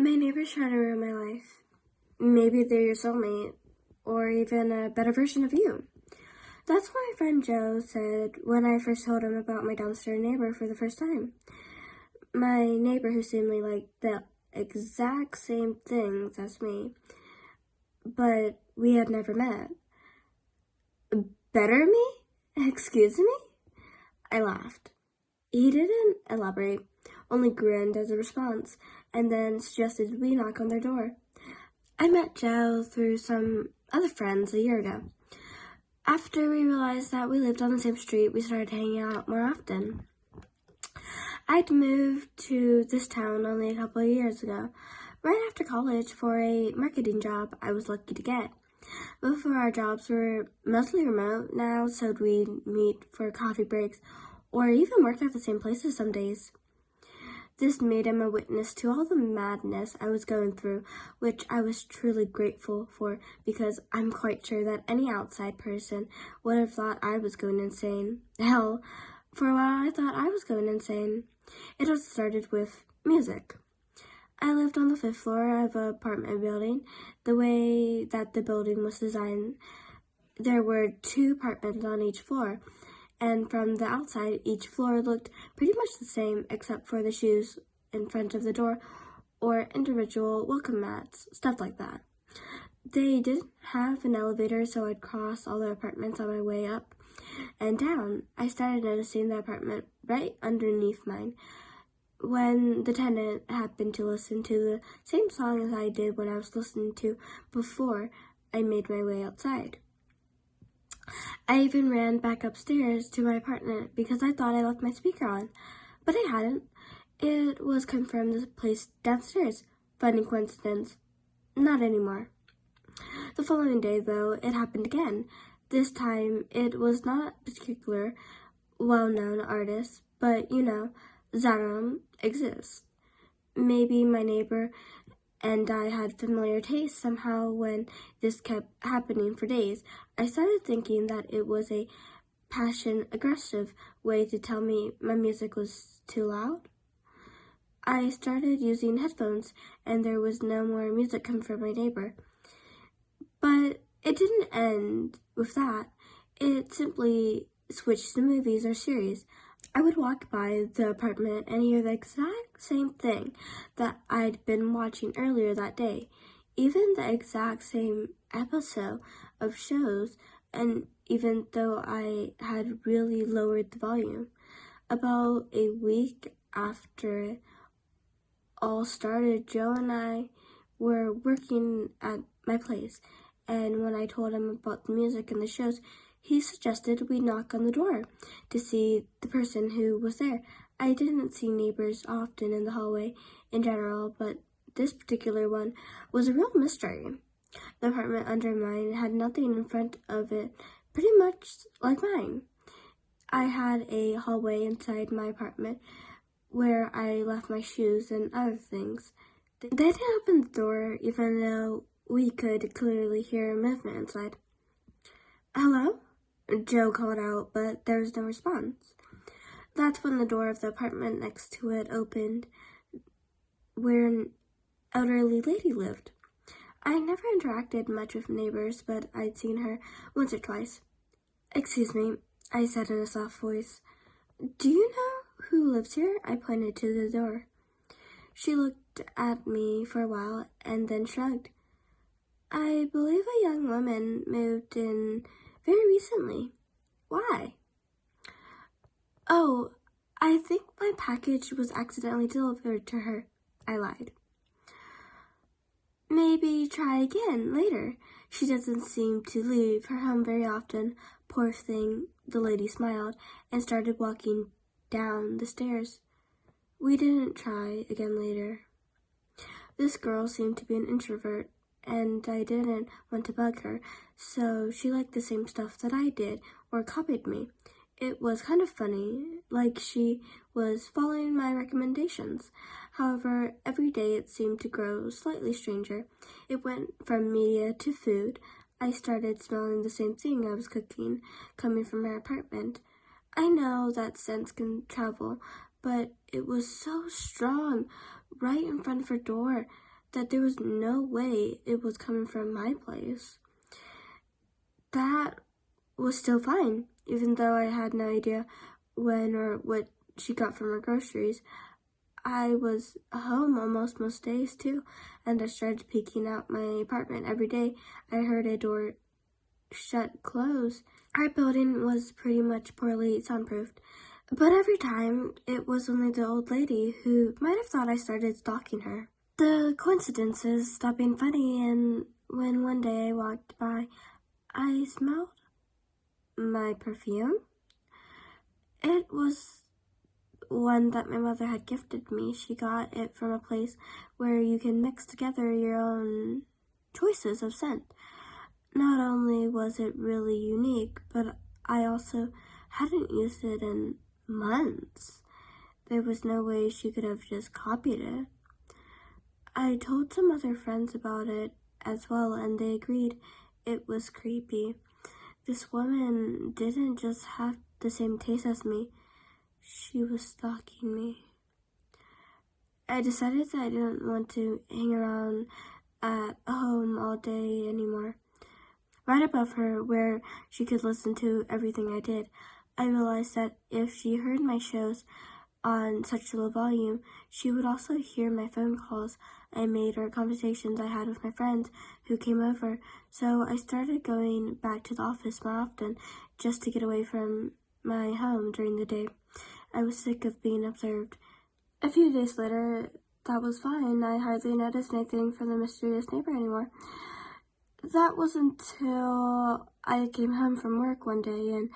My neighbor's trying to ruin my life. Maybe they're your soulmate, or even a better version of you. That's what my friend Joe said when I first told him about my downstairs neighbor for the first time. My neighbor who seemingly liked the exact same things as me, but we had never met. Better me? Excuse me? I laughed. He didn't elaborate, only grinned as a response, and then suggested we knock on their door. I met Joe through some other friends a year ago. After we realized that we lived on the same street, we started hanging out more often. I'd moved to this town only a couple of years ago, right after college for a marketing job I was lucky to get. Before, our jobs were mostly remote now, so we'd meet for coffee breaks or even work at the same places some days. This made him a witness to all the madness I was going through, which I was truly grateful for because I'm quite sure that any outside person would have thought I was going insane. Hell, for a while I thought I was going insane. It all started with music. I lived on the 5th floor of an apartment building. The way that the building was designed, there were 2 apartments on each floor, and from the outside, each floor looked pretty much the same except for the shoes in front of the door or individual welcome mats, stuff like that. They didn't have an elevator, so I'd cross all the apartments on my way up and down. I started noticing the apartment right underneath mine when the tenant happened to listen to the same song as I did when I was listening to before I made my way outside. I even ran back upstairs to my apartment because I thought I left my speaker on, but I hadn't. It was coming from the place downstairs. Funny coincidence. Not anymore. The following day, though, it happened again. This time, it was not a particular well-known artist, but, Zaram exists. Maybe my neighbor and I had familiar tastes somehow. When this kept happening for days, I started thinking that it was a passion-aggressive way to tell me my music was too loud. I started using headphones, and there was no more music coming from my neighbor. But it didn't end with that. It simply switched to movies or series. I would walk by the apartment and hear the exact same thing that I'd been watching earlier that day, even the exact same episode of shows, and even though I had really lowered the volume. About a week after it all started, Joe and I were working at my place, and when I told him about the music and the shows, he suggested we knock on the door to see the person who was there. I didn't see neighbors often in the hallway in general, but this particular one was a real mystery. The apartment under mine had nothing in front of it, pretty much like mine. I had a hallway inside my apartment where I left my shoes and other things. They didn't open the door even though we could clearly hear movement inside. "Hello?" Joe called out, but there was no response. That's when the door of the apartment next to it opened, where an elderly lady lived. I never interacted much with neighbors, but I'd seen her once or twice. "Excuse me," I said in a soft voice. "Do you know who lives here?" I pointed to the door. She looked at me for a while and then shrugged. "I believe a young woman moved in very recently. Why?" "Oh, I think my package was accidentally delivered to her," I lied. "Maybe try again later. She doesn't seem to leave her home very often. Poor thing." The lady smiled and started walking down the stairs. We didn't try again later. This girl seemed to be an introvert, and I didn't want to bug her, so she liked the same stuff that I did, or copied me. It was kind of funny, like she was following my recommendations. However, every day it seemed to grow slightly stranger. It went from media to food. I started smelling the same thing I was cooking, coming from her apartment. I know that scents can travel, but it was so strong, right in front of her door. that there was no way it was coming from my place. That was still fine, even though I had no idea when or what she got from her groceries. I was home almost most days too, and I started peeking out my apartment every day. I heard a door shut close. Our building was pretty much poorly soundproofed, but every time it was only the old lady who might have thought I started stalking her. The coincidences stopped being funny, and when one day I walked by, I smelled my perfume. It was one that my mother had gifted me. She got it from a place where you can mix together your own choices of scent. Not only was it really unique, but I also hadn't used it in months. There was no way she could have just copied it. I told some other friends about it as well, and they agreed it was creepy. This woman didn't just have the same taste as me. She was stalking me. I decided that I didn't want to hang around at home all day anymore. Right above her, where she could listen to everything I did, I realized that if she heard my shows on such low volume, she would also hear my phone calls I made or conversations I had with my friends who came over. So I started going back to the office more often just to get away from my home during the day. I was sick of being observed. A few days later, that was fine. I hardly noticed anything from the mysterious neighbor anymore. That was until I came home from work one day and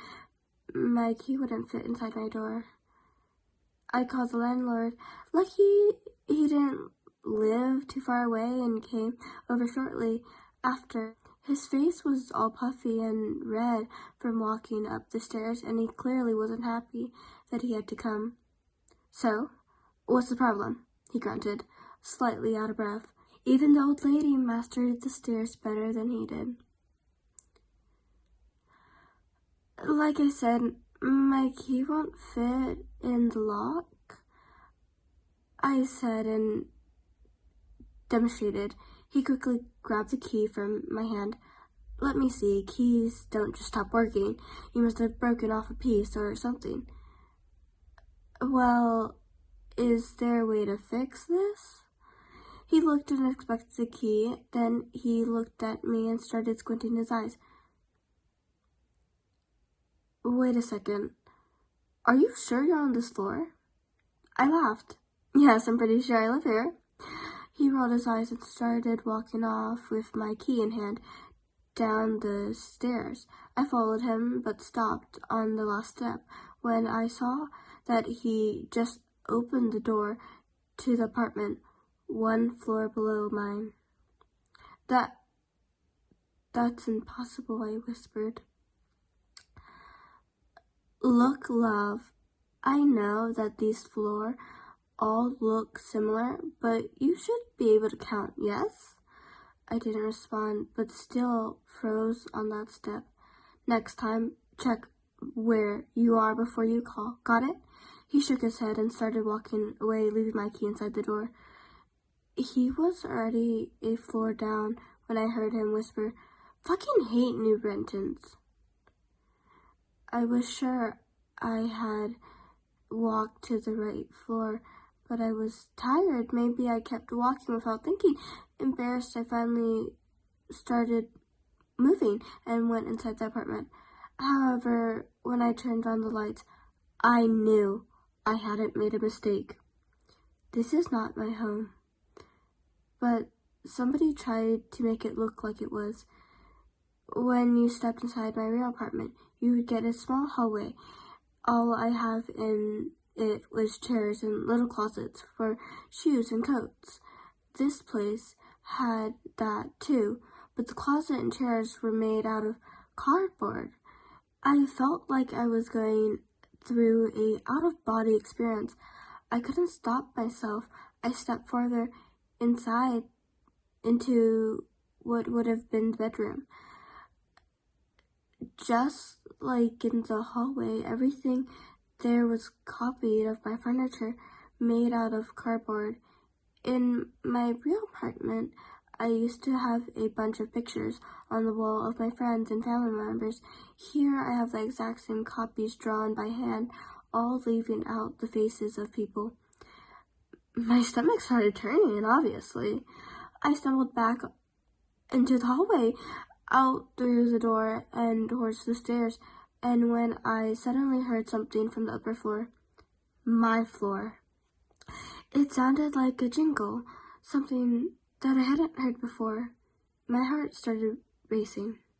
my key wouldn't fit inside my door. I called the landlord. Lucky he didn't live too far away and came over shortly after. His face was all puffy and red from walking up the stairs, and he clearly wasn't happy that he had to come. "So, what's the problem?" he grunted, slightly out of breath. Even the old lady mastered the stairs better than he did. "Like I said, my key won't fit in the lock," I said and demonstrated. He quickly grabbed the key from my hand. "Let me see. Keys don't just stop working. You must have broken off a piece or something." "Well, is there a way to fix this?" He looked and inspected the key. Then he looked at me and started squinting his eyes. "Wait a second. Are you sure you're on this floor?" I laughed. "Yes, I'm pretty sure I live here." He rolled his eyes and started walking off with my key in hand down the stairs. I followed him, but stopped on the last step when I saw that he just opened the door to the apartment one floor below mine. That's impossible," I whispered. "Look, love, I know that these floors all look similar, but you should be able to count, yes?" I didn't respond, but still froze on that step. "Next time, check where you are before you call. Got it?" He shook his head and started walking away, leaving my key inside the door. He was already a floor down when I heard him whisper, "Fucking hate New Brentons." I was sure I had walked to the right floor, but I was tired. Maybe I kept walking without thinking. Embarrassed, I finally started moving and went inside the apartment. However, when I turned on the lights, I knew I hadn't made a mistake. This is not my home. But somebody tried to make it look like it was. When you stepped inside my real apartment, you would get a small hallway. All I have in it was chairs and little closets for shoes and coats. This place had that too, but the closet and chairs were made out of cardboard. I felt like I was going through a out-of-body experience. I couldn't stop myself. I stepped farther inside into what would have been the bedroom. Just like in the hallway, everything there was copied of my furniture, made out of cardboard. In my real apartment, I used to have a bunch of pictures on the wall of my friends and family members. Here I have the exact same copies drawn by hand, all leaving out the faces of people. My stomach started turning, obviously. I stumbled back into the hallway, out through the door and towards the stairs, and when I suddenly heard something from the upper floor. My floor. It sounded like a jingle, something that I hadn't heard before. My heart started racing.